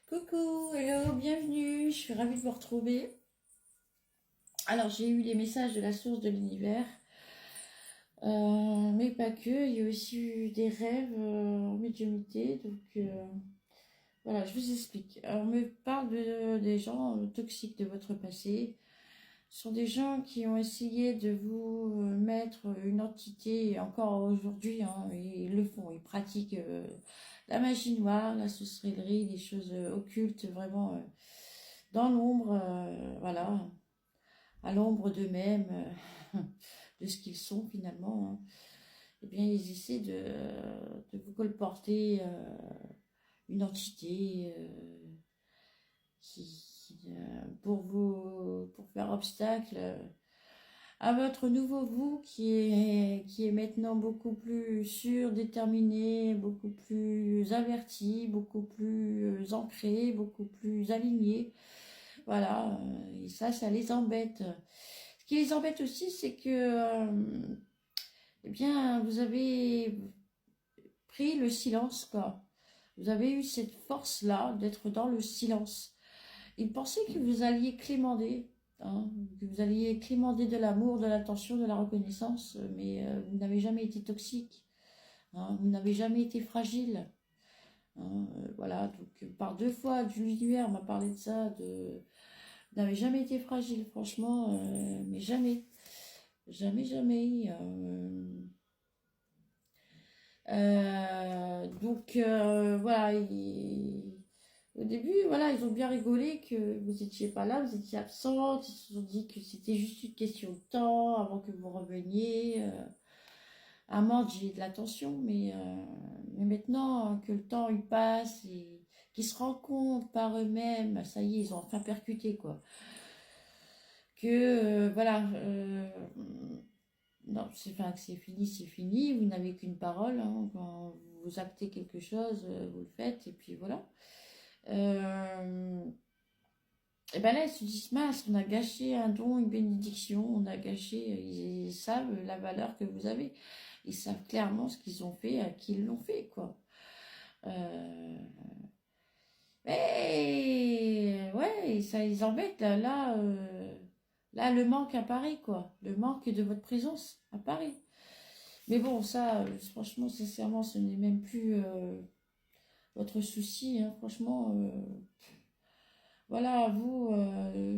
Coucou, hello, bienvenue, je suis ravie de vous retrouver. Alors j'ai eu les messages de la source de l'univers, mais pas que, il y a aussi eu des rêves en médiumnité, donc voilà, je vous explique. Alors, on me parle des gens toxiques de votre passé. Ce sont des gens qui ont essayé de vous mettre une entité, et encore aujourd'hui, hein, ils le font, ils pratiquent la magie noire, la sorcellerie, des choses occultes, vraiment dans l'ombre, voilà, à l'ombre d'eux-mêmes, de ce qu'ils sont finalement, hein. Eh bien, ils essaient de vous colporter une entité pour faire obstacle à votre nouveau vous qui est maintenant beaucoup plus sûr, déterminé, beaucoup plus averti, beaucoup plus ancré, beaucoup plus aligné. Voilà, et ça les embête. Ce qui les embête aussi, c'est que, eh bien, vous avez pris le silence, quoi. Vous avez eu cette force-là d'être dans le silence. Ils pensaient que vous alliez clémenter, hein, que vous alliez clémenter de l'amour, de l'attention, de la reconnaissance, mais vous n'avez jamais été toxique, hein, vous n'avez jamais été fragile, hein, voilà, donc par deux fois, l'univers m'a parlé de ça, vous n'avez jamais été fragile, franchement, mais jamais, jamais, jamais. Donc voilà, au début, voilà, ils ont bien rigolé que vous n'étiez pas là, vous étiez absente. Ils se sont dit que c'était juste une question de temps avant que vous reveniez. À mort, j'ai de l'attention, mais maintenant que le temps il passe et qu'ils se rendent compte par eux-mêmes, ça y est, ils ont enfin percuté quoi. Que voilà, non, que c'est fini, c'est fini. Vous n'avez qu'une parole, hein. Quand vous actez quelque chose, vous le faites et puis voilà. Et ben là, ils se disent, mince, on a gâché un don, une bénédiction, on a gâché, ils savent la valeur que vous avez. Ils savent clairement ce qu'ils ont fait, à qui ils l'ont fait, quoi. Euh, mais, ouais, ça les embête, là, le manque apparaît, quoi. Le manque de votre présence apparaît. Mais bon, ça, franchement, sincèrement, ce n'est même plus votre souci, hein. Franchement, voilà, vous,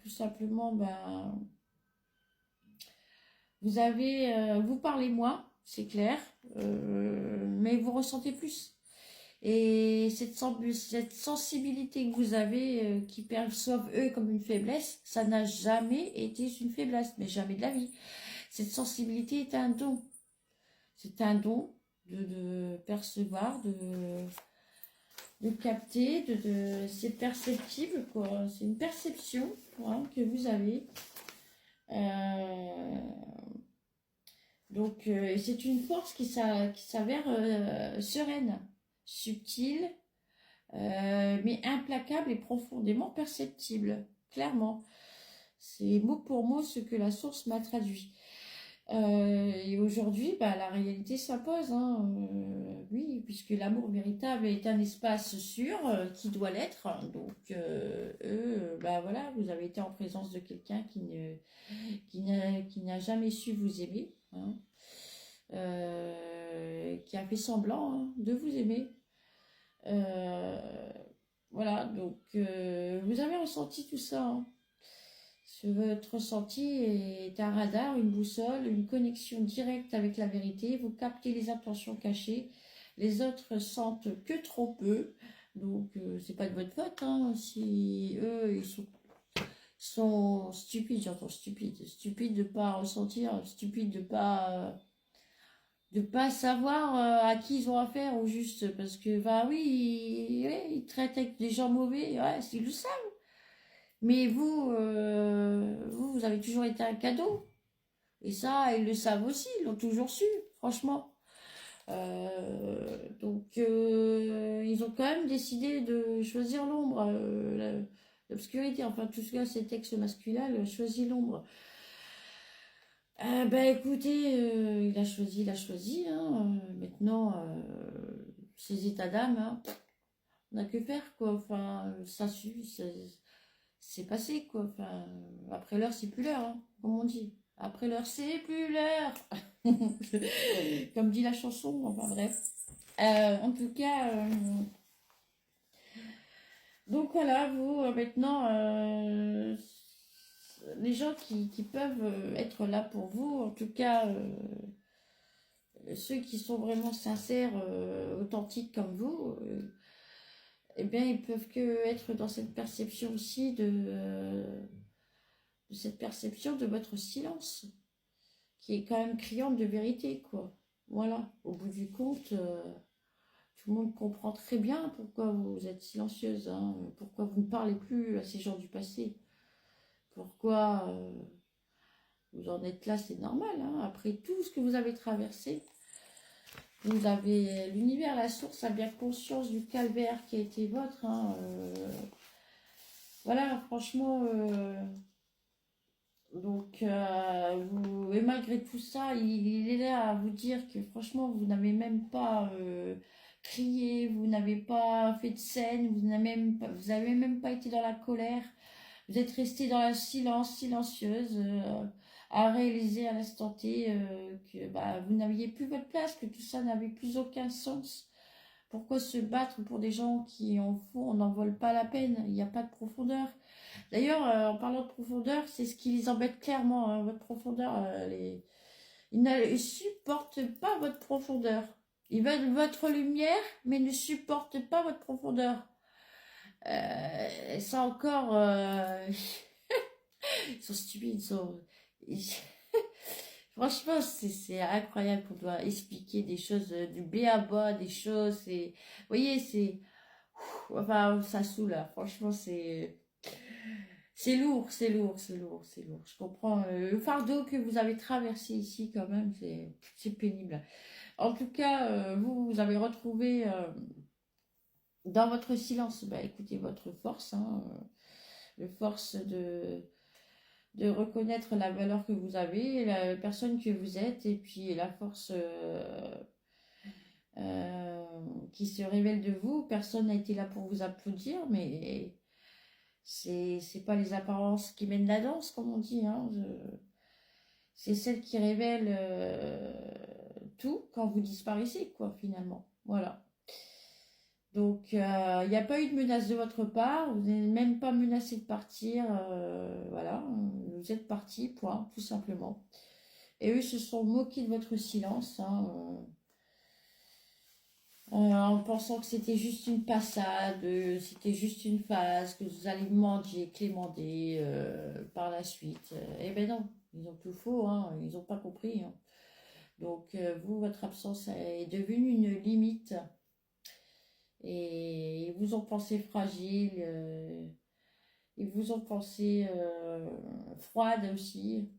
tout simplement, ben, vous parlez moins, c'est clair, mais vous ressentez plus. Et cette sensibilité que vous avez, qui perçoivent eux comme une faiblesse, ça n'a jamais été une faiblesse, mais jamais de la vie. Cette sensibilité est un don. C'est un don de percevoir, de capter, c'est perceptible, quoi. C'est une perception, hein, que vous avez. Euh, donc, c'est une force qui s'avère sereine, subtile, mais implacable et profondément perceptible, clairement. C'est mot pour mot ce que la source m'a traduit. Et aujourd'hui, bah, la réalité s'impose, hein, oui, puisque l'amour véritable est un espace sûr qui doit l'être. Donc, bah voilà, vous avez été en présence de quelqu'un qui n'a jamais su vous aimer, hein, qui a fait semblant, hein, de vous aimer. Euh, voilà, donc vous avez ressenti tout ça, hein. Votre ressenti est un radar, une boussole, une connexion directe avec la vérité. Vous captez les intentions cachées. Les autres sentent que trop peu. Donc, c'est pas de votre faute, hein. Si eux, sont stupides, j'entends stupide. Stupide de pas ressentir, stupide de pas savoir à qui ils ont affaire au juste. Parce que, bah oui, ils traitent avec des gens mauvais. Ouais, ils le savent. Mais vous avez toujours été un cadeau. Et ça, ils le savent aussi, ils l'ont toujours su, franchement. Donc, ils ont quand même décidé de choisir l'ombre, l'obscurité. Enfin, tout ce cas, c'est texte masculin, choisit l'ombre. Ben écoutez, il a choisi, hein. Maintenant, ses états d'âme, hein, On n'a que faire, quoi. Enfin, ça suffit, c'est passé, quoi. Enfin, après l'heure, c'est plus l'heure, hein, comme on dit. Après l'heure, c'est plus l'heure. Comme dit la chanson, enfin bref. En tout cas, donc voilà, vous, maintenant, les gens qui peuvent être là pour vous, en tout cas, ceux qui sont vraiment sincères, authentiques comme vous, eh bien, ils peuvent que être dans cette perception aussi de cette perception de votre silence, qui est quand même criante de vérité, quoi. Voilà, au bout du compte, tout le monde comprend très bien pourquoi vous êtes silencieuse, hein, pourquoi vous ne parlez plus à ces gens du passé, pourquoi vous en êtes là, c'est normal, hein, après tout ce que vous avez traversé. Vous avez l'univers, la source a bien conscience du calvaire qui a été votre, hein, voilà, franchement, donc, et malgré tout ça, il est là à vous dire que franchement, vous n'avez même pas crié, vous n'avez pas fait de scène, vous avez même pas été dans la colère, vous êtes resté dans la silence, silencieuse, à réaliser à l'instant T que bah, vous n'aviez plus votre place, que tout ça n'avait plus aucun sens. Pourquoi se battre pour des gens qui en font, on n'en vole pas la peine, il n'y a pas de profondeur. D'ailleurs, en parlant de profondeur, c'est ce qui les embête clairement, hein, votre profondeur. Ils ne supportent pas votre profondeur. Ils veulent votre lumière, mais ne supportent pas votre profondeur. Ça encore, ils sont stupides, franchement, c'est incroyable qu'on doit expliquer des choses du B à bas, des choses. Vous voyez, enfin, ça saoule, là. Franchement, c'est lourd, c'est lourd, c'est lourd, c'est lourd. Je comprends. Le fardeau que vous avez traversé ici, quand même, c'est pénible. En tout cas, vous avez retrouvé dans votre silence, bah, écoutez, votre force, hein, le force de reconnaître la valeur que vous avez, la personne que vous êtes, et puis la force euh, qui se révèle de vous. Personne n'a été là pour vous applaudir, mais c'est pas les apparences qui mènent la danse, comme on dit, hein. C'est celle qui révèle tout quand vous disparaissez, quoi, finalement. Voilà. Donc, il n'y a pas eu de menace de votre part, vous n'êtes même pas menacé de partir, voilà, vous êtes parti, point, tout simplement. Et eux se sont moqués de votre silence, hein, en pensant que c'était juste une passade, c'était juste une phase, que vous allez mendier, clémenter par la suite. Eh ben non, ils ont tout faux, hein, ils n'ont pas compris, hein. Donc, vous, votre absence est devenue une limite. Et ils vous ont pensé fragile, ils vous ont pensé froide aussi,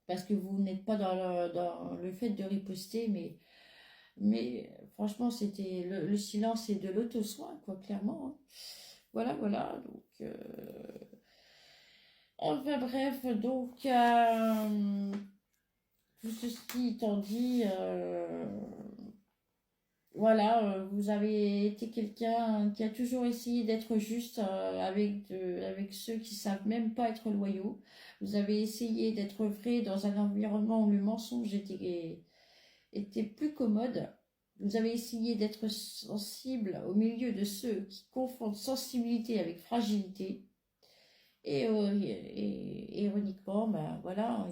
parce que vous n'êtes pas dans le fait de riposter, mais franchement, c'était le silence et de l'auto-soin, quoi, clairement, hein. Voilà, voilà, donc... enfin bref, donc... tout ceci étant dit... voilà, vous avez été quelqu'un qui a toujours essayé d'être juste avec ceux qui savent même pas être loyaux. Vous avez essayé d'être vrai dans un environnement où le mensonge était plus commode. Vous avez essayé d'être sensible au milieu de ceux qui confondent sensibilité avec fragilité. Et ironiquement, ben voilà,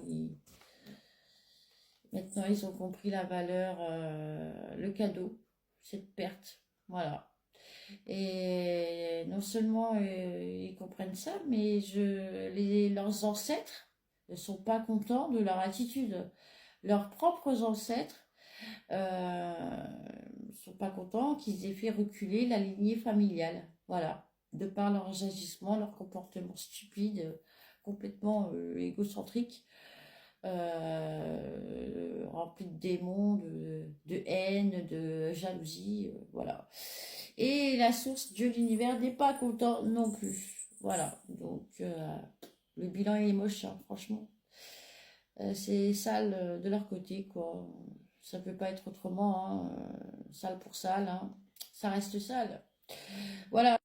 maintenant ils ont compris la valeur, le cadeau, cette perte. Voilà. Et non seulement ils comprennent ça, mais leurs ancêtres ne sont pas contents de leur attitude. Leurs propres ancêtres ne sont pas contents qu'ils aient fait reculer la lignée familiale. Voilà. De par leurs agissements, leur comportement stupide, complètement égocentrique, rempli de démons, de haine, de jalousie, voilà. Et la source, Dieu de l'univers, n'est pas content non plus. Voilà, donc le bilan est moche, hein, franchement. C'est sale de leur côté, quoi. Ça peut pas être autrement, hein. Sale pour sale, hein. Ça reste sale. Voilà.